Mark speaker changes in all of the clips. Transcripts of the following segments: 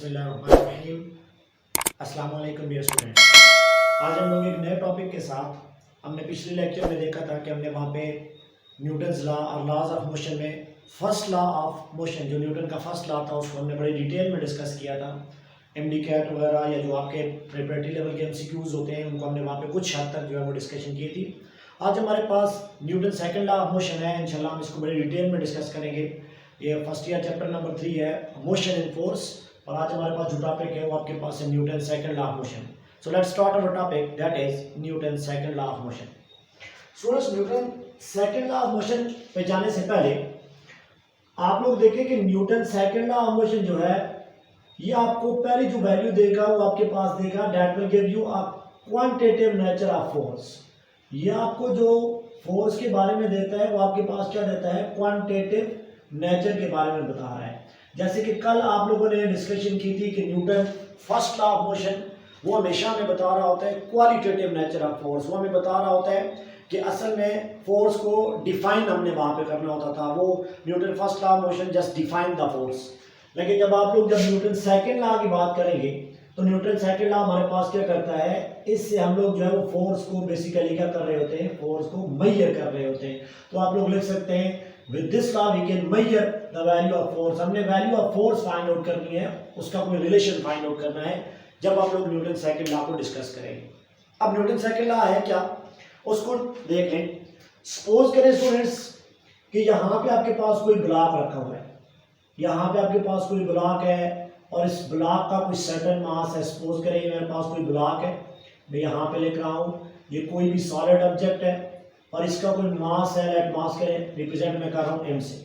Speaker 1: अस्सलाम वालेकुम dear student. आज हम लोग एक नए टॉपिक के साथ हमने पिछले लेक्चर में देखा था कि हमने वहाँ पे न्यूटन्स लॉ और लॉज ऑफ मोशन में फर्स्ट लॉ ऑफ मोशन जो न्यूटन का फर्स्ट लॉ था उसको हमने बड़ी डिटेल में डिस्कस किया था। एमडी कैट वगैरह या जो आपके प्रिपरेटरी लेवल के एमसीक्यूज होते हैं उनको हमने वहाँ पे कुछ हद तक जो है वो डिस्कशन की थी। आज हमारे पास Newton second law of motion है, इंशाल्लाह हम इसको बड़ी डिटेल में डिस्कस करेंगे। ये फर्स्ट ईयर चैप्टर नंबर 3 है, मोशन इन फोर्स। और आज हमारे पास जो टॉपिक है वो आपके पास है Newton second law of motion. So let's start our topic that is Newton second law of motion. Students, Newton second law of motion पे जाने से पहले आप लोग देखें कि Newton second law of motion जो है ये आपको पहली जो वैल्यू देगा वो आपके पास देगा that will give you a quantitative nature of force. ये आपको जो फोर्स के बारे में देता है वो आपके पास क्या देता है, क्वांटिटेटिव नेचर के बारे में बता रहा है। जैसे कि कल आप लोगों ने डिस्कशन की थी कि Newton first law of motion वो हमेशा हमें बता रहा होता है क्वालिटेटिव नेचर ऑफ फोर्स। वो हमें बता रहा होता है कि असल में फोर्स को डिफाइन हमने वहां पे करना होता था। वो Newton first law of motion just define the force. लेकिन जब न्यूटन सेकंड लॉ की बात करेंगे तो न्यूटन सेकंड लॉ हमारे पास क्या करता है, इससे हम लोग जो है वो फोर्स को बेसिकली क्या कर रहे होते हैं, फोर्स को मेजर कर रहे होते हैं। तो आप लोग लिख सकते हैं with this law we can measure the value of force। हमने value of force find out करनी है, उसका कोई रिलेशन फाइंड आउट करना है जब आप लोग न्यूटन सेकंड लॉ को डिस्कस करेंगे। अब न्यूटन सेकंड लॉ है क्या, उसको देख लें। सपोज करें स्टूडेंट्स कि यहाँ पे आपके पास कोई ब्लॉक रखा हुआ है, यहाँ पे आपके पास कोई ब्लॉक है और इस ब्लॉक का कोई सर्टेन मास है। सपोज करें मेरे पास कोई ब्लॉक है, मैं यहाँ पे लिख रहा हूँ, ये कोई भी सॉलिड ऑब्जेक्ट है और इसका कोई मास है, लेट मास करें रिप्रेजेंट मैं कर रहा हूं m से।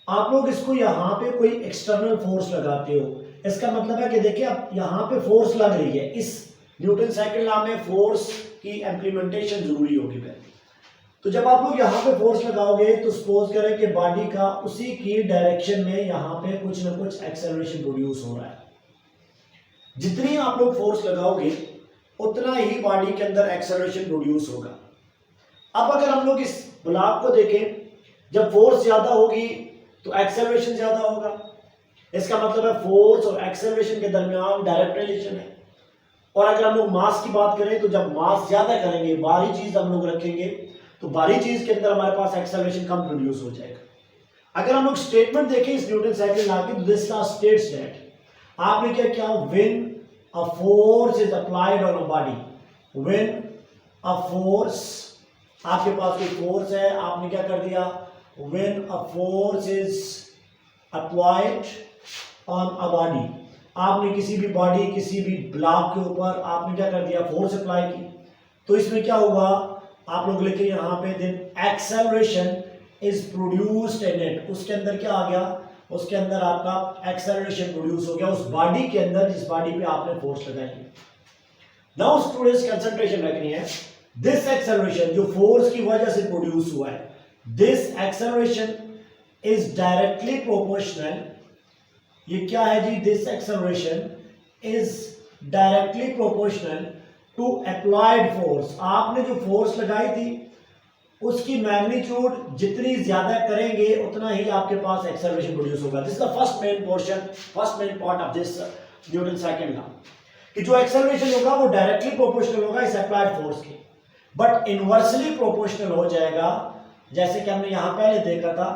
Speaker 1: आप लोग इसको यहाँ पे कोई एक्सटर्नल फोर्स लगाते हो, इसका मतलब है कि देखिए अब यहाँ पे फोर्स लग रही है। इस न्यूटन सेकंड लॉ में फोर्स की इम्प्लीमेंटेशन जरूरी होगी पहले। तो जब आप लोग यहाँ पे फोर्स लगाओगे तो सपोज करें कि बॉडी का उसी की डायरेक्शन में यहाँ पे कुछ ना कुछ एक्सेलरेशन प्रोड्यूस हो रहा है। जितनी आप लोग फोर्स लगाओगे उतना ही बॉडी के अंदर एक्सेलरेशन प्रोड्यूस होगा। अब अगर हम लोग इस ब्लॉक को देखें, जब फोर्स ज्यादा होगी तो एक्सेलरेशन ज्यादा होगा। इसका मतलब है फोर्स और एक्सेलरेशन के दरमियान डायरेक्ट रिलेशन है। और अगर हम लोग मास की बात करें तो जब मास ज्यादा करेंगे, भारी चीज हम लोग रखेंगे, तो भारी चीज के अंदर हमारे पास एक्सेलरेशन कम प्रोड्यूस हो जाएगा। अगर हम लोग स्टेटमेंट देखें इस न्यूटन सेकंड लॉ की, दिस लॉ स्टेट्स दैट आपने क्या किया, when a force is applied on a body, when a force, आपके पास कोई फोर्स है, आपने क्या कर दिया, when a force is applied on a body, आपने किसी भी बॉडी, किसी भी ब्लॉक के ऊपर आपने क्या कर दिया, फोर्स अप्लाई की। तो इसमें क्या हुआ, आप लोग लिखे यहाँ पे then acceleration is produced in it. उसके अंदर क्या आ गया, उसके अंदर आपका एक्सेलरेशन प्रोड्यूस हो गया उस बॉडी के अंदर जिस बॉडी पे आपने फोर्स लगाई। नाउ स्टूडेंट्स कंसंट्रेशन रखनी है, दिस एक्सेलरेशन जो फोर्स की वजह से प्रोड्यूस हुआ है, this acceleration is directly proportional. ये क्या है जी, this acceleration is directly proportional to applied force. आपने जो फोर्स लगाई थी उसकी मैग्नीट्यूड जितनी ज्यादा करेंगे उतना ही आपके पास एक्सेलरेशन प्रोड्यूस होगा। This is the first main portion, first main part of this Newton second law, कि जो एक्सेलरेशन होगा वो डायरेक्टली प्रोपोर्शनल होगा इस अप्लाइड फोर्स के, बट इनवर्सली प्रोपोर्शनल हो जाएगा, जैसे कि हमने यहां पहले देखा था,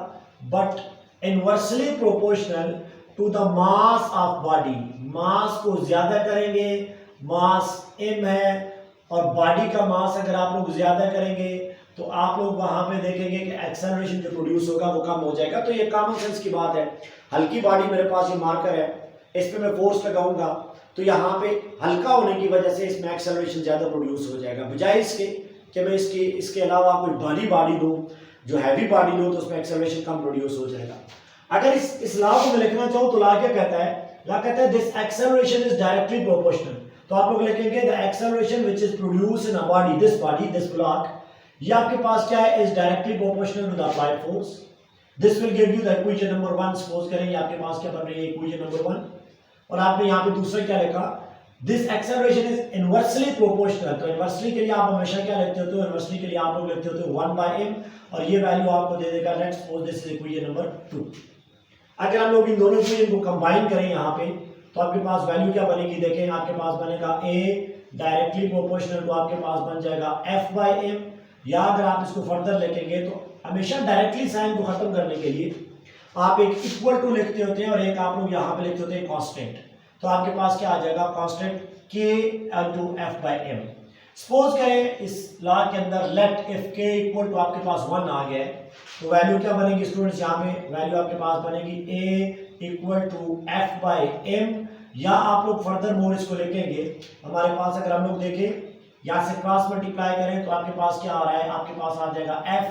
Speaker 1: but inversely proportional to the mass of body. Mass को ज्यादा करेंगे, मास m है, और बॉडी का मास अगर आप लोग ज्यादा करेंगे तो आप लोग वहां पे देखेंगे कि एक्सेलरेशन जो प्रोड्यूस होगा वो कम हो जाएगा। तो ये कॉमन सेंस की बात है। हल्की बॉडी, मेरे पास ये मार्कर है, इस पे मैं फोर्स लगाऊंगा तो यहाँ पे हल्का होने की वजह से इसमें एक्सेलरेशन ज्यादा प्रोड्यूस हो जाएगा, बजाय इसके कि मैं इसके अलावा कोई भारी बॉडी लूं, जो हैवी बॉडी लूं, तो उसमें एक्सेलरेशन कम प्रोड्यूस हो जाएगा। अगर इस लॉ को मैं लिखना चाहूं तो लॉ क्या कहता है, लॉ कहता है this acceleration is directly proportional. तो आप लोग लिखेंगे the acceleration which is produced in a body, this block, ये आपके पास क्या है, is directly proportional to the applied force. This will give you the equation number 1। सपोज करें ये आपके पास क्या बन रही है, इक्वेशन नंबर 1, और आपने यहाँ पे दूसरा क्या लिखा, this acceleration is inversely proportional. तो इनवर्सली के लिए आप हमेशा क्या लिखते होते हो, इनवर्सली के लिए आप लोग लिखते होते हो 1/m, और ये वैल्यू आपको दे देगा, let's suppose this is equation number 2। अगर हम लोग इन दोनों इक्वेशन को कंबाइन करें यहाँ पे तो आपके पास वैल्यू क्या बनेगी, देखें आपके पास बनेगा A डायरेक्टली प्रोपोर्शनल टू आपके पास बन जाएगा F/m, या अगर आप इसको फर्दर लिखेंगे तो हमेशा डायरेक्टली साइन को खत्म करने के लिए आप एक इक्वल टू लिखते होते हैं और एक आप लोग यहाँ पे लिखते होते हैं कांस्टेंट। तो आपके पास क्या आ जाएगा, कांस्टेंट K * F/m। सपोज करें इस लॉ के अंदर let if K equal to आपके पास 1 आ गया है, तो वैल्यू क्या बनेगी स्टूडेंट्स, यहाँ पे वैल्यू आपके पास बनेगी A = F/m, या आप लोग फर्दर मोर इसको लिखेंगे, हमारे पास अगर हम लोग देखें यहाँ से क्रॉस मल्टीप्लाई करें तो आपके पास क्या आ रहा है, आपके पास आ जाएगा F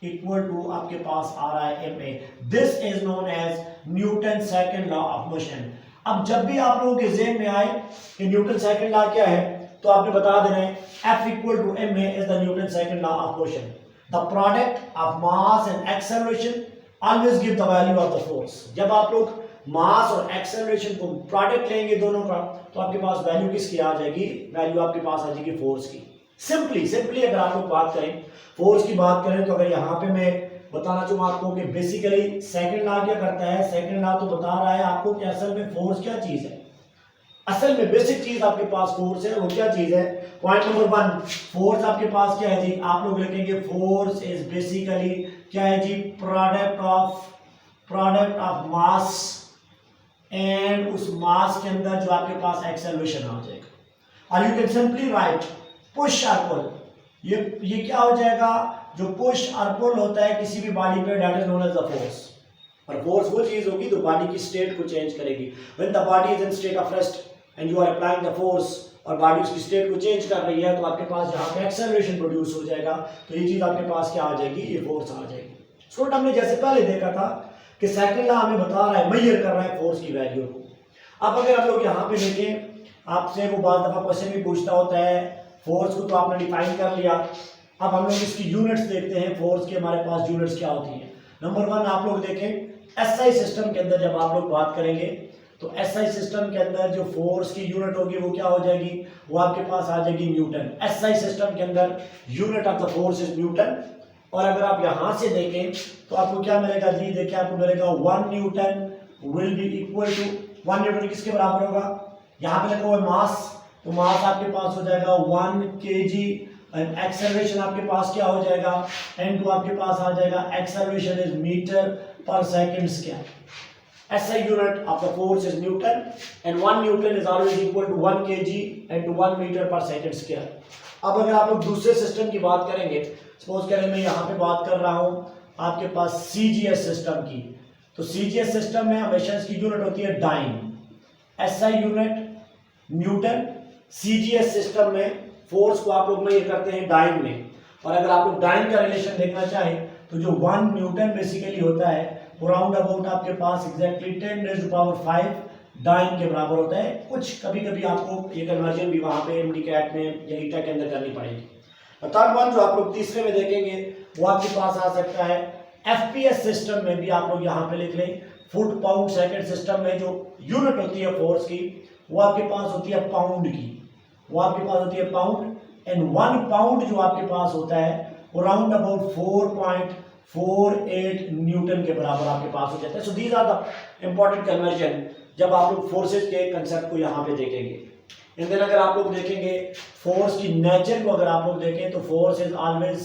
Speaker 1: = आपके पास आ रहा है ma। This is known as Newton second law of motion. अब जब भी आप लोगों के ज़हन में आए कि न्यूटन सेकंड लॉ क्या है, तो आपने बता देना है F = ma is the Newton second law of motion. The product of mass and acceleration always give the value of the force. जब आप लोग मास और एक्सेलरेशन को प्रोडक्ट लेंगे दोनों का, तो आपके पास वैल्यू किसकी आ जाएगी, वैल्यू आपके पास आ जाएगी फोर्स की। सिंपली अगर आप लोग बात करें फोर्स की बात करें, तो अगर यहाँ पे मैं बताना चाहूँ आपको कि बेसिकली सेकंड लॉ क्या करता है, सेकंड लॉ तो बता रहा है आपको कि असल में फोर्स क्या चीज है। असल में बेसिक चीज आपके पास फोर्स है, वो क्या चीज है, पॉइंट नंबर 1, फोर्स आपके पास क्या है जी, आप लोग लिखेंगे फोर्स इज बेसिकली क्या है जी, प्रोडक्ट ऑफ मास एंड उस मास के अंदर जो आपके पास एक्सेलरेशन आ जाएगा। और you can simply write push और पुल, ये क्या हो जाएगा, जो पुश और पुल होता है किसी भी बॉडी पे, that is known as the force. और फोर्स वो चीज होगी जो बॉडी की स्टेट को चेंज करेगी। When the body is in state of rest and you are applying the force, और बॉडी उसकी स्टेट को चेंज कर रही है, तो आपके पास यहाँ पे एक्सेलरेशन प्रोड्यूस हो जाएगा। तो ये चीज आपके पास क्या आ जाएगी, ये फोर्स आ जाएगी। स्टूडेंट हमने जैसे पहले देखा था कि सेकंड लॉ हमें बता रहा है, मेजर कर रहा है फोर्स की वैल्यू को। अब अगर हम लोग यहाँ पे देखें, आपसे वो बहुत दफा क्वेश्चन भी पूछता होता है, फोर्स को तो आपने डिफाइन कर लिया, अब हम लोग इसकी यूनिट्स देखते हैं, फोर्स के हमारे पास यूनिट्स क्या होती हैं। नंबर 1 आप लोग देखें, एसआई सिस्टम के अंदर जब आप लोग बात करेंगे, तो एसआई सिस्टम के अंदर जो फोर्स की यूनिट होगी वो क्या हो जाएगी, वो आपके पास आ जाएगी न्यूटन। एसआई सिस्टम के अंदर unit of the force is Newton. और अगर आप यहां से देखें तो आपको क्या मिलेगा जी, देखिए आपको मिलेगा 1 newton will be equal to 1 newton किसके बराबर होगा, यहाँ पे लिखा हुआ है मास, तो मास आपके पास हो जाएगा 1 kg, एंड एक्सेलरेशन आपके पास क्या हो जाएगा, n2 आपके पास आ जाएगा, एक्सेलरेशन इज मीटर पर second square. SI unit of the force is Newton, and 1 Newton is always equal to 1 kg and to 1 meter per second square. अब अगर आप लोग दूसरे सिस्टम की बात करेंगे, सपोज करें मैं यहाँ पे बात कर रहा हूँ आपके पास CGS सिस्टम की, तो CGS सिस्टम में हमेशा इसकी यूनिट होती है dyne, SI unit newton. CGS system में फोर्स को आप लोग में ये करते हैं डाइन में। और अगर आप लोग डाइन का रिलेशन देखना चाहें तो जो 1 न्यूटन बेसिकली होता है वो राउंड अबाउट आपके पास एग्जैक्टली 10⁵ डाइन के बराबर होता है। कुछ कभी कभी आपको ये कन्वर्जन भी वहाँ पे MD-CAT में या ईटा के अंदर करनी पड़ेगी। थर्ड वन जो आप लोग तीसरे में देखेंगे वो आपके पास आ सकता है FPS सिस्टम में भी, आप लोग यहाँ पे लिख लें, फुट पाउंड सेकंड सिस्टम में जो यूनिट होती है फोर्स की वो आपके पास होती है पाउंड की, वो आपके पास होती है पाउंड। एंड 1 पाउंड जो आपके पास होता है वो राउंड अबाउट 4.48 न्यूटन के बराबर आपके पास हो जाता है। So these are the important conversion जब आप लोग फोर्सेस के कंसेप्ट को यहाँ पे देखेंगे। एंड देन अगर आप लोग देखेंगे फोर्स की नेचर को, अगर आप लोग देखें तो फोर्स इज ऑलवेज,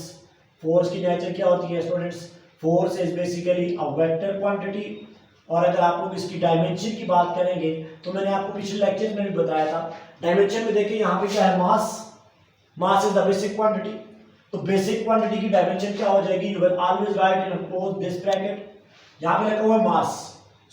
Speaker 1: फोर्स की नेचर क्या होती है students, force is basically a vector quantity. और अगर आप लोग इसकी डायमेंशन की बात करेंगे तो मैंने आपको पिछले लेक्चर में भी बताया था, डायमेंशन में देखिए यहाँ पे क्या है, mass is the basic quantity. तो बेसिक क्वांटिटी की डायमेंशन क्या हो जाएगी, you will always right in close this bracket, यहाँ पे लिखा हुआ है मास।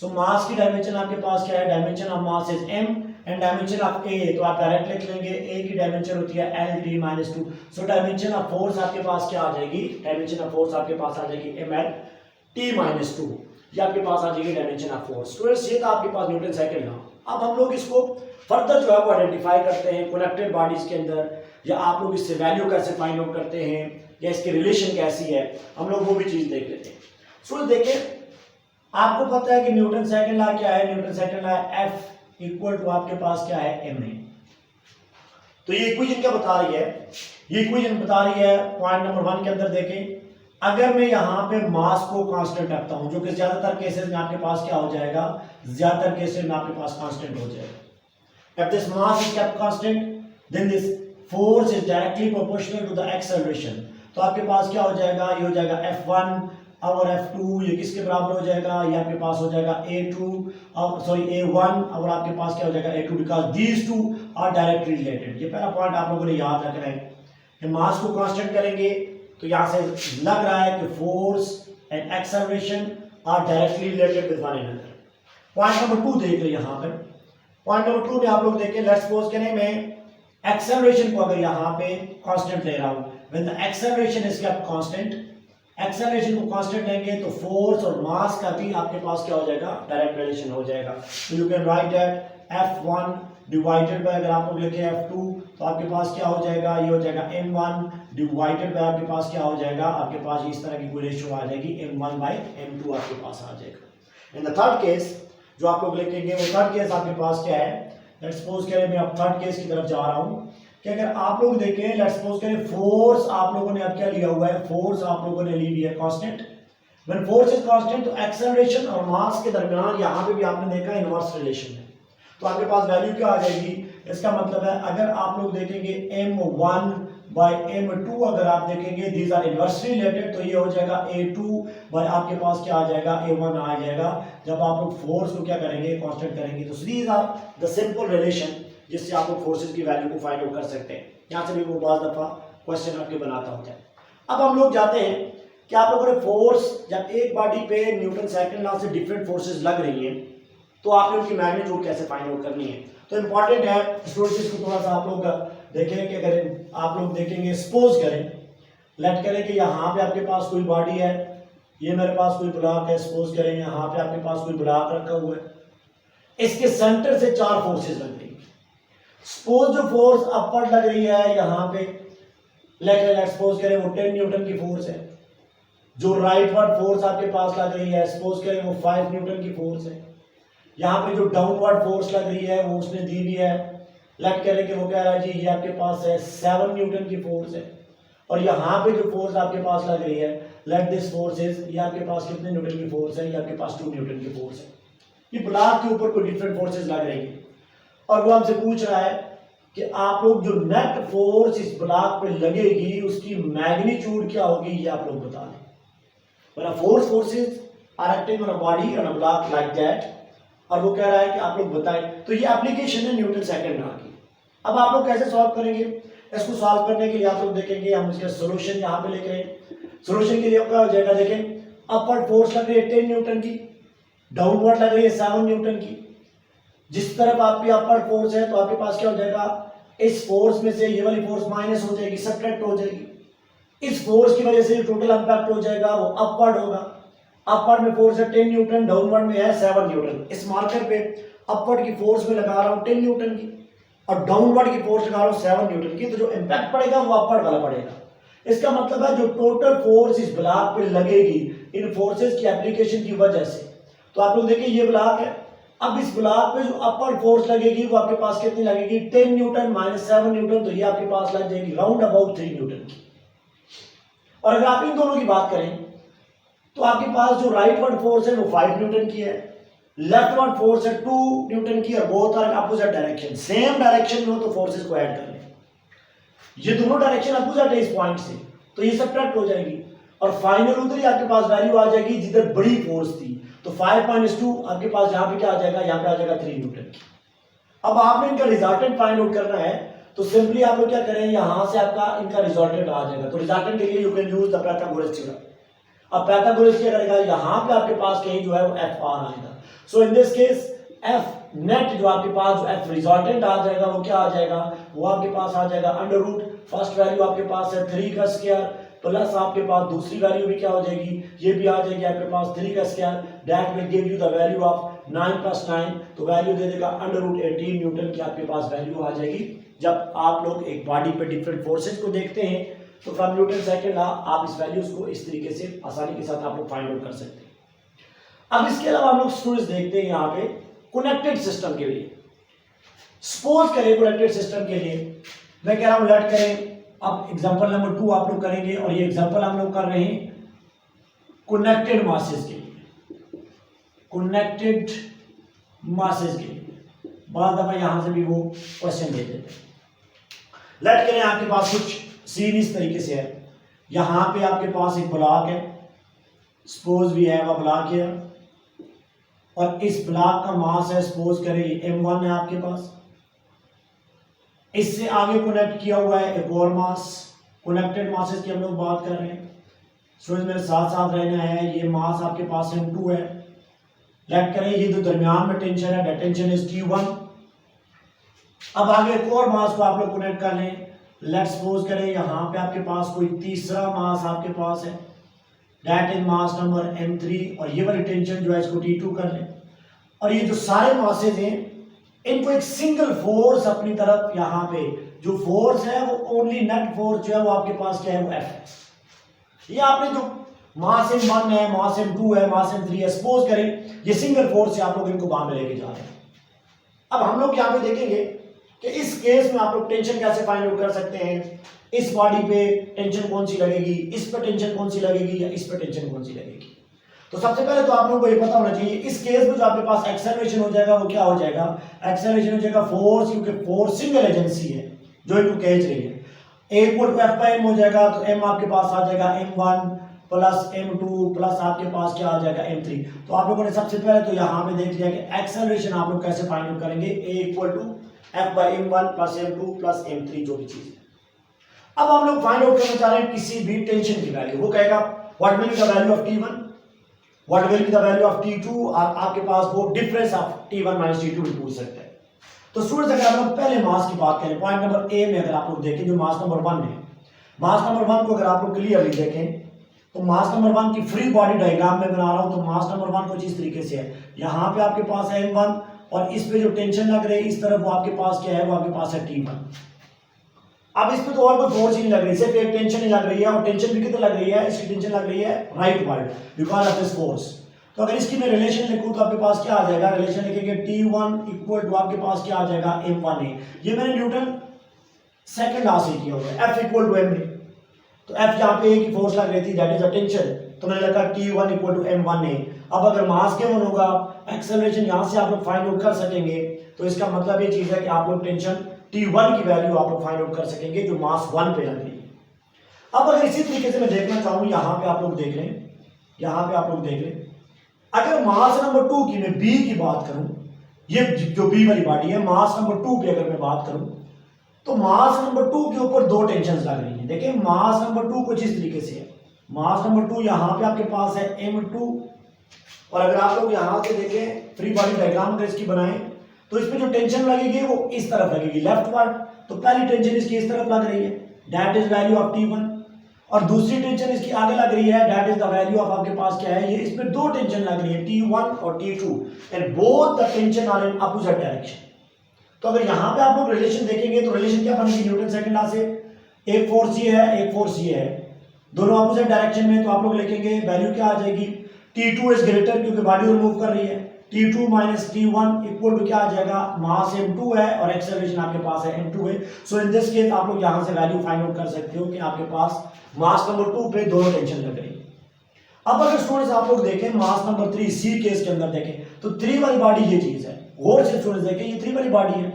Speaker 1: सो मास की डायमेंशन आपके पास क्या है, dimension of mass is m and dimension of a, तो आप डायरेक्ट लिख लेंगे a की डायमेंशन होती है LT-2। So dimension of force आपके पास क्या आ जाएगी, डायमेंशन ऑफ फोर्स आपके पास आ जाएगी ML-T-2, ये आपके पास आ जाएगी डायमेंशन ऑफ फोर्स। स्टूडेंट्स ये था आपके पास न्यूटन सेकंड लॉ। अब हम लोग इसको फर्दर जो है वो आइडेंटिफाई करते हैं कनेक्टेड बॉडीज के अंदर, या आप लोग इससे वैल्यू कैसे फाइंड आउट करते हैं, या इसकी रिलेशन कैसी है, हम लोग वो भी चीज देख लेते हैं। सो देखिए आपको पता है कि न्यूटन सेकंड लॉ क्या है, Newton second law F equal to आपके पास क्या है ma। तो ये इक्वेशन क्या बता रही है, ये इक्वेशन बता रही है पॉइंट नंबर 1 के अंदर देखें, अगर मैं यहाँ पे मास को कांस्टेंट रखता हूँ, जो कि ज्यादातर केसेस में आपके पास क्या हो जाएगा, ज्यादातर केसेस में आपके पास कांस्टेंट हो जाएगा। If this mass is kept constant, then this force is directly proportional to the acceleration. तो आपके पास क्या हो जाएगा, ये हो जाएगा F1 और F2, ये किसके बराबर हो जाएगा, ये आपके पास हो जाएगा A2 और सॉरी A1 और आपके पास क्या हो जाएगा A2, because these two are directly related. ये पहला पॉइंट आप लोगों ने याद रखना है। मास को कांस्टेंट करेंगे तो यहाँ से लग रहा है कि force and acceleration are directly related with one another. Point number 2 देख रहे हैं यहाँ पर। पॉइंट नंबर 2 में आप लोग देखें, लेट्स सपोज करें मैं एक्सेलरेशन को अगर यहाँ पे कांस्टेंट ले रहा हूँ, when the acceleration is kept constant, acceleration को कांस्टेंट लेंगे तो फोर्स और मास का भी आपके पास क्या हो जाएगा, डायरेक्ट रिलेशन हो जाएगा। तो you can write that F1 divided by, अगर आप लोग लिखें F2 तो आपके पास क्या हो जाएगा, ये हो जाएगा M1 डिवाइडेड बाय आपके पास क्या हो जाएगा, आपके पास इस तरह की कोई रेशियो आ जाएगी, M1 बाय M2 आपके पास आ जाएगा। इन द थर्ड केस जो आप लोग लिखेंगे, वो थर्ड केस आपके पास क्या है, लेट्स सपोज करें मैं अब थर्ड केस की तरफ जा रहा हूं कि अगर आप लोग देखें, लेट्स सपोज करें फोर्स आप लोगों ने अब क्या लिया हुआ है, फोर्स आप लोगों ने ली हुई है constant. When force is constant तो एक्सेलरेशन और मास के दरमियान यहां पे भी आपने देखा इनवर्स रिलेशन है, तो आपके पास वैल्यू क्या आ जाएगी, इसका मतलब है अगर आप लोग देखेंगे M1 बाय M2 अगर आप देखेंगे दीज आर इनवर्सली रिलेटेड, तो ये हो जाएगा A2 बाय आपके पास क्या आ जाएगा, A1 आ जाएगा। जब आप लोग फोर्स को क्या करेंगे, कांस्टेंट करेंगे, तो these are the simple relation जिससे आप लोग फोर्सेस की वैल्यू को फाइंड आउट कर सकते हैं। यहाँ से भी वो बहुत दफा क्वेश्चन आपके बनाता होता है। अब हम लोग जाते हैं कि आप लोगों ने फोर्स जब एक बॉडी पे न्यूटन सेकंड लॉ से डिफरेंट फोर्सेस लग रही हैं तो आपने उनकी मैग्नीट्यूड कैसे फाइंड आउट करनी है। तो इंपॉर्टेंट है स्टूडेंट्स को थोड़ा सा आप लोग देखें कि अगर आप लोग देखेंगे, सपोज करें, लेट करें कि यहाँ पे आपके पास कोई बॉडी है, ये मेरे पास कोई ब्लॉक है, सपोज करें यहाँ पे आपके पास कोई ब्लॉक रखा हुआ है, इसके सेंटर से 4 फोर्सेस लग रही है। सपोज जो फोर्स अपवर्ड लग रही है यहाँ पे, लेट सपोज करें वो 10 न्यूटन की फोर्स है। जो राइटवर्ड फोर्स आपके पास लग रही है, सपोज करें वो 5 न्यूटन की फोर्स है। यहाँ पे जो डाउनवर्ड फोर्स लग रही है वो उसने दी हुई है, लेट करें कि वो कह रहा है जी ये आपके पास है 7 न्यूटन की फोर्स है। और यहाँ पे जो फोर्स आपके पास लग रही है, लेट दिस फोर्स इज, ये आपके पास कितने न्यूटन की फोर्स है, ये आपके पास 2 न्यूटन की फोर्स है। ये ब्लॉक के ऊपर कोई डिफरेंट फोर्सेस लग रही है और वो हमसे पूछ रहा है कि आप लोग जो नेट फोर्स इस ब्लॉक पे लगेगी उसकी मैग्नीट्यूड क्या होगी, ये आप लोग बता दें। When a forces are acting on a body on a block like that, और वो कह रहा है कि आप लोग बताएं, तो ये एप्लीकेशन है न्यूटन सेकंड लॉ की। अब आप लोग कैसे सॉल्व करेंगे, इसको सॉल्व करने के लिए आप लोग देखेंगे, हम इसका सॉल्यूशन यहाँ पे लेके आए। सॉल्यूशन के लिए क्या हो जाएगा, देखें अपवर्ड फोर्स लग रही है 10 न्यूटन की, डाउनवर्ड लग रही है 7 न्यूटन की। जिस तरफ आपकी अपवर्ड फोर्स है तो आपके पास क्या हो जाएगा, इस फोर्स में से ये वाली फोर्स माइनस हो जाएगी, सब्ट्रैक्ट हो जाएगी। इस फोर्स की वजह से टोटल इंपैक्ट हो जाएगा वो अपवर्ड होगा। अपवर्ड में फोर्स है 10 न्यूटन, डाउनवर्ड में है 7 न्यूटन। इस मार्कर पे अपवर्ड की फोर्स में लगा रहा हूं 10 न्यूटन की और डाउनवर्ड की फोर्स लगा रहा हूं 7 न्यूटन की, तो जो इंपैक्ट पड़ेगा वो अपवर्ड वाला पड़ेगा। इसका मतलब है जो टोटल फोर्स इस ब्लॉक पे लगेगी इन फोर्सेस की एप्लीकेशन की वजह से, तो आप लोग देखिए ये ब्लॉक है। अब इस ब्लॉक पे जो अपवर्ड फोर्स लगेगी वो आपके पास कितनी लगेगी, 10 न्यूटन माइनस 7 न्यूटन, तो ये आपके पास लग जाएगी राउंड अबाउट 3 न्यूटन की। और अगर आप इन दोनों की बात करें तो आपके पास जो राइटवर्ड फोर्स है वो 5 न्यूटन की है, लेफ्टवर्ड फोर्स है 2 न्यूटन की, और both are opposite direction. Same direction में हो तो फोर्सेस को ऐड कर लें। ये दोनों डायरेक्शन अपोजिट है इस पॉइंट से, तो ये सब्ट्रैक्ट हो जाएगी और फाइनल उधर ही आपके पास वैल्यू आ जाएगी जिधर बड़ी फोर्स थी। तो 5 - 2 आपके पास यहाँ पे क्या आ जाएगा, यहाँ पे आ जाएगा 3 न्यूटन की। अब आपने इनका रिजल्टेंट फाइंड आउट करना है, तो सिंपली आप लोग क्या करें, यहां से आपका इनका रिजल्टेंट आ जाएगा। तो रिजल्टेंट के लिए you can use the Pythagoras theorem. अब पाइथागोरस क्या करेगा, यहां पे आपके पास कहीं जो है वो एफ आर आएगा। So in this case F net जो आपके पास जो एफ रिजल्टेंट आ जाएगा वो क्या आ जाएगा, वो आपके पास आ जाएगा अंडर रूट फर्स्ट वैल्यू आपके पास है 3 का स्क्वायर प्लस आपके पास दूसरी वैल्यू भी क्या हो जाएगी, ये भी आ जाएगी आपके पास 3 का square, that will give you the value of 9 + 9, तो वैल्यू दे देगा अंडर रूट 18 न्यूटन की आपके पास वैल्यू आ जाएगी। जब आप लोग एक बॉडी पे डिफरेंट फोर्सेस को देखते हैं तो फ्रॉम न्यूटन सेकंड लॉ आप इस वैल्यूज को इस तरीके से आसानी के साथ आप लोग फाइंड आउट कर सकते हैं। अब इसके अलावा हम लोग स्टूडेंट्स देखते हैं यहाँ पे कनेक्टेड सिस्टम के लिए। सपोज करें कनेक्टेड सिस्टम के लिए मैं कह रहा हूं लेट करें, अब एग्जांपल नंबर 2 आप लोग करेंगे और ये एग्जांपल हम लोग कर रहे हैं कनेक्टेड मासेस के लिए, कनेक्टेड मासेस के लिए बहुत दफा यहां से भी वो क्वेश्चन दे देते हैं। लेट करें आपके पास कुछ सीन इस तरीके से है, यहां पे आपके पास एक ब्लॉक है, suppose we have a block है, और इस ब्लॉक का मास है सपोज करें ये m1 है आपके पास, इससे आगे कनेक्ट किया हुआ है एक और मास, कनेक्टेड मासेस की हम लोग बात कर रहे हैं। स्टूडेंट मेरे साथ साथ रहना है, ये मास आपके पास m2 है। लेट करें ये जो दरमियान में टेंशन है, दैट टेंशन इज T1। अब आगे एक और मास को आप लोग कनेक्ट कर लें, लेट सपोज करें यहां पे आपके पास कोई तीसरा मास आपके पास है, that is mass number m3, और ये वाली टेंशन जो है इसको T2 कर लें। और ये जो सारे मासेज हैं इनको एक सिंगल फोर्स अपनी तरफ, यहाँ पे जो फोर्स है वो ओनली नेट फोर्स जो है वो आपके पास क्या है, वो F है। ये आपने जो मास m1 है, मास m2 है, मास m3 है, सपोज करें ये सिंगल फोर्स से आप लोग इनको वहां में लेके जा रहे हैं। अब हम लोग यहाँ पे देखेंगे कि इस केस में आप लोग टेंशन कैसे फाइंड आउट कर सकते हैं, इस बॉडी पे टेंशन कौन सी लगेगी, इस पर टेंशन कौन सी लगेगी, या इस पर टेंशन कौन सी लगेगी। तो सबसे पहले तो आप लोगों को ये पता होना चाहिए, इस केस में जो आपके पास एक्सेलरेशन हो जाएगा वो क्या हो जाएगा, एक्सेलरेशन हो जाएगा फोर्स, क्योंकि फोर्स सिंगल एजेंसी है जो इनको खींच रही है। A equal to F by M हो जाएगा, तो M आपके पास आ जाएगा m1 प्लस m2 प्लस आपके पास क्या आ जाएगा m3। तो आप लोगों ने सबसे पहले तो यहाँ पे देख लिया कि एक्सेलरेशन आप लोग कैसे फाइंड आउट करेंगे, A equal to F by M1 plus M2 plus M3 जो भी चीज है। अब हम लोग फाइंड आउट करना चाह रहे हैं किसी भी टेंशन की वैल्यू, वो कहेगा what will be the value of T1, what will be the value of T2, और आपके पास वो difference of T1 minus T2 भी पूछ सकते हैं। तो स्टूडेंट्स अगर हम लोग पहले मास की बात करें, पॉइंट नंबर ए में अगर आप लोग देखें जो मास नंबर 1 है, मास नंबर 1 को अगर आप लोग क्लियरली देखें तो मास नंबर 1 की फ्री बॉडी डायग्राम में बना रहा हूं, तो मास नंबर 1 कुछ इस तरीके से है, यहाँ पे आपके पास है m1, और इस पे जो टेंशन लग रही है इस तरफ वो आपके पास क्या है, वो आपके पास है T1। अब इस पे तो और कोई फोर्स ही नहीं लग रही, सिर्फ एक टेंशन ही लग रही है, और टेंशन भी कितनी लग रही है, इसकी टेंशन लग रही है right word because of this force. तो अगर इसकी मैं रिलेशन लिखूं तो आपके पास क्या आ जाएगा, रिलेशन लिखेंगे T1 इक्वल टू आपके पास क्या आ जाएगा m1a, ये मैंने न्यूटन सेकंड लॉ से किया हुआ है, F इक्वल टू ma। तो F यहाँ पे एक ही फोर्स लग रही थी, दैट इज अ टेंशन, तो मैंने लिखा T1 इक्वल टू m1a। अब अगर मास के वन होगा, एक्सेलरेशन यहाँ से आप लोग फाइंड आउट कर सकेंगे, तो इसका मतलब ये चीज है कि आप लोग टेंशन T1 की वैल्यू आप लोग फाइंड आउट कर सकेंगे जो मास 1 पे लग रही है। अब अगर इसी तरीके से मैं देखना चाहूँ, यहाँ पे आप लोग देख लें, यहाँ पे आप लोग देख लें, अगर मास नंबर 2 की मैं B की बात करूं, ये जो B वाली बॉडी है, मास नंबर 2 की अगर मैं बात करूं, तो मास नंबर 2 के ऊपर दो टेंशन लग रही हैं। देखिए मास नंबर 2 कुछ इस तरीके से है, मास नंबर 2 यहाँ पे आपके पास है m2, और अगर आप लोग यहाँ से देखें फ्री बॉडी डायग्राम अगर इसकी बनाएं तो इस पे जो टेंशन लगेगी वो इस तरफ लगेगी लेफ्ट वर्ड, तो पहली टेंशन इसकी इस तरफ लग रही है, that is value of T1, और दूसरी टेंशन इसकी आगे लग रही है, that is the value of आपके पास क्या है, ये इसमें दो टेंशन लग रही है T1 और T2, and both the tension are in opposite direction. तो अगर यहाँ पे आप लोग रिलेशन देखेंगे तो रिलेशन क्या बनेगी न्यूटन सेकंड लॉ से, एक फोर्स ये है, एक फोर्स ये है, दोनों अपोजिट डायरेक्शन में, तो आप लोग लिखेंगे वैल्यू क्या आ जाएगी, T2 इज ग्रेटर क्योंकि बॉडी रिमूव कर रही है, T2 minus T1 equal to क्या आ जाएगा, मास m2 है और एक्सेलरेशन आपके पास है m2 है। सो इन दिस केस आप लोग यहां से वैल्यू फाइंड आउट कर सकते हो कि आपके पास मास नंबर 2 पे दोनों टेंशन लग रही है। अब अगर स्टूडेंट्स आप लोग देखें मास नंबर 3 सी केस के अंदर देखें तो 3 वाली बॉडी ये चीज है, गौर से स्टूडेंट्स देखें ये 3 वाली बॉडी है,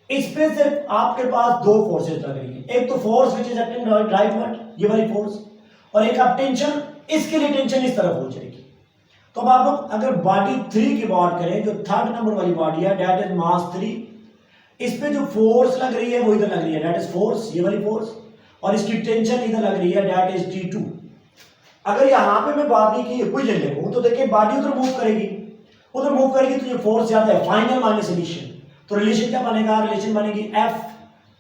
Speaker 1: इस पे सिर्फ आपके पास दो फोर्सेस लग रही है, एक तो force which is acting right word ये वाली फोर्स, और एक आप टेंशन, इसके लिए टेंशन इस तरफ हो जाएगी। तो अब आप लोग अगर बॉडी 3 की बात करें, जो थर्ड नंबर वाली बॉडी है दैट इज मास 3, इस पे जो फोर्स लग रही है वो इधर लग रही है, दैट इज फोर्स ये वाली फोर्स, और इसकी टेंशन इधर लग रही है, दैट इज T2। अगर यहां पे मैं बॉडी की इक्वेशन लिखूं तो देखिए बॉडी उधर मूव करेगी, उधर मूव करेगी तो ये फोर्स आता है फाइनल माइनस इनिशियल, तो रिलेशन क्या बनेगा, रिलेशन बनेगी F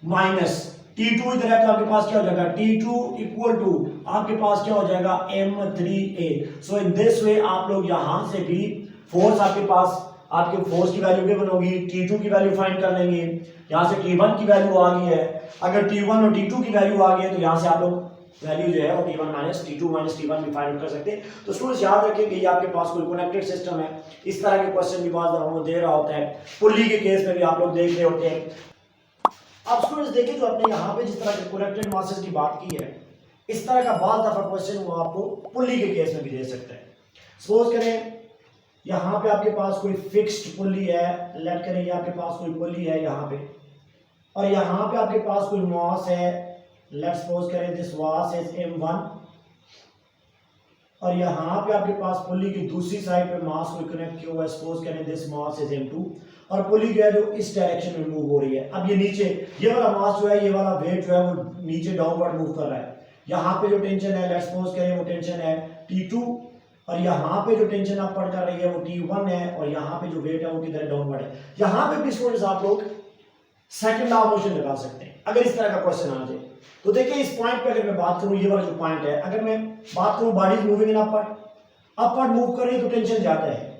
Speaker 1: माइनस T2 इधर है तो आपके पास क्या हो जाएगा, T2 इक्वल टू आपके पास क्या हो जाएगा M3a। So in this way आप लोग यहां से भी फोर्स आपके पास, आपके फोर्स की वैल्यू क्या बनोगी, T2 की वैल्यू फाइंड कर लेंगे, यहां से T1 की वैल्यू आ गई है, अगर T1 और T2 की वैल्यू आ गई है तो यहां से आप लोग वैल्यू जो है वो T1 minus T2 minus T1 भी फाइंड कर सकते हैं। तो स्टूडेंट्स याद रखें कि ये आपके पास कोई कनेक्टेड सिस्टम है, इस तरह के क्वेश्चन भी बार बार दे रहा होता है, पुल्ली के केस में भी आप लोग देख रहे होते हैं। अब स्टूडेंट्स देखिए जो आपने यहाँ पे जिस तरह के कनेक्टेड मासेस की बात की है, इस तरह का बहुत दफा क्वेश्चन वो आपको पुल्ली के केस में भी दे सकता है। सपोज करें यहाँ पे आपके पास कोई फिक्स्ड पुल्ली है, लेट करें आपके पास कोई पुल्ली है यहाँ पे, और यहाँ पे आपके पास कोई मास है, लेट सपोज करें दिस मास इज m1, और यहाँ पे आपके पास पुल्ली की दूसरी साइड पे मास को कनेक्ट किया हुआ है, सपोज करें दिस मास इज m2, और पुल्ली जो है जो इस डायरेक्शन में मूव हो रही है। अब ये नीचे ये वाला मास जो है, ये वाला वेट जो है वो नीचे डाउनवर्ड मूव कर रहा है। यहाँ पे जो टेंशन है, लेट सपोज करें वो टेंशन है T2, और यहाँ पे जो टेंशन अपवर्ड कर रही है वो T1 है, और यहाँ पे जो वेट है वो किधर डाउनवर्ड है। यहाँ पे भी स्टूडेंट्स आप लोग सेकंड लॉ ऑफ मोशन लगा सकते हैं अगर इस तरह का क्वेश्चन आ जाए। तो देखिए इस पॉइंट पे अगर मैं बात करूं, ये वाला जो पॉइंट है, अगर मैं बात करूं body is moving in upward move कर रही है तो टेंशन ज्यादा है,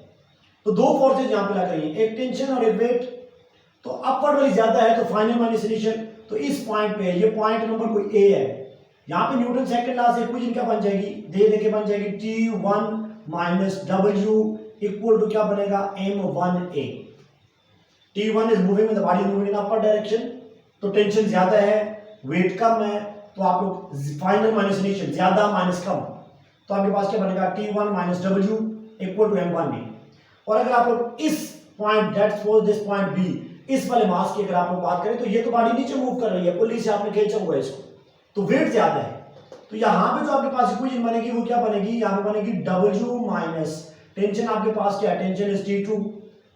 Speaker 1: तो दो फोर्सेज यहां पे लग रही है, एक टेंशन और एक वेट, तो अपवर्ड वाली ज्यादा है तो फाइनल माइनस इनिशियल। तो इस पॉइंट पे, ये पॉइंट नंबर कोई ए है, यहाँ पे न्यूटन सेकंड लॉ से इक्वेशन क्या बन जाएगी, देखे बन जाएगी T1 minus W equal to क्या बनेगा, m1a। T1 is moving with the body moving in upper direction, तो टेंशन ज्यादा है, वेट कम है, तो आप लोग फाइनल माइनस इनिशियल, ज्यादा माइनस कम, तो आपके पास क्या बनेगा T1 minus W equal to m1a। और अगर आप लोग इस point that suppose this point B, इस वाले मास की अगर आप लोग बात करें तो ये तो बॉडी नीचे मूव कर रही है, पुल्ली से आपने खींचा हुआ है इसको, तो वेट ज्यादा है, तो यहां पे जो आपके पास इक्वेशन बनेगी वो क्या बनेगी, यहां पे बनेगी W माइनस टेंशन आपके पास क्या है, टेंशन इज T2,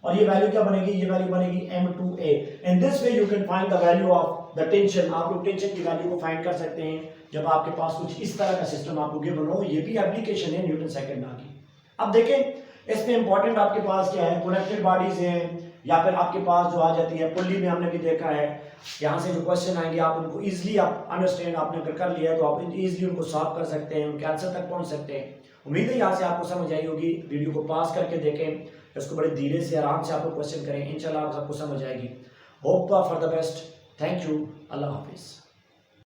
Speaker 1: और ये वैल्यू क्या बनेगी, ये वैल्यू बनेगी m2a। In this way you can find the value of the tension. आप लोग टेंशन की वैल्यू को फाइंड कर सकते हैं जब आपके पास कुछ इस तरह का सिस्टम आपको गिवन हो। ये भी एप्लीकेशन है न्यूटन सेकंड लॉ की। अब देखें इसमें इंपॉर्टेंट आपके पास क्या है, कनेक्टेड बॉडीज हैं, या फिर आपके पास जो आ जाती है पुल्ली में, हमने भी देखा है, यहाँ से जो क्वेश्चन आएंगे आप उनको इजीली आप अंडरस्टैंड आपने अगर कर लिया है तो आप इजीली उनको सॉल्व कर सकते हैं, उनके आंसर तक पहुंच सकते हैं। उम्मीद है यहाँ से आपको समझ आई होगी। वीडियो को पास करके देखें, इसको बड़े धीरे से आराम से आपको क्वेश्चन करें, इंशाल्लाह आपको समझ आएगी। Hope for the best. Thank you. अल्लाह हाफिज़।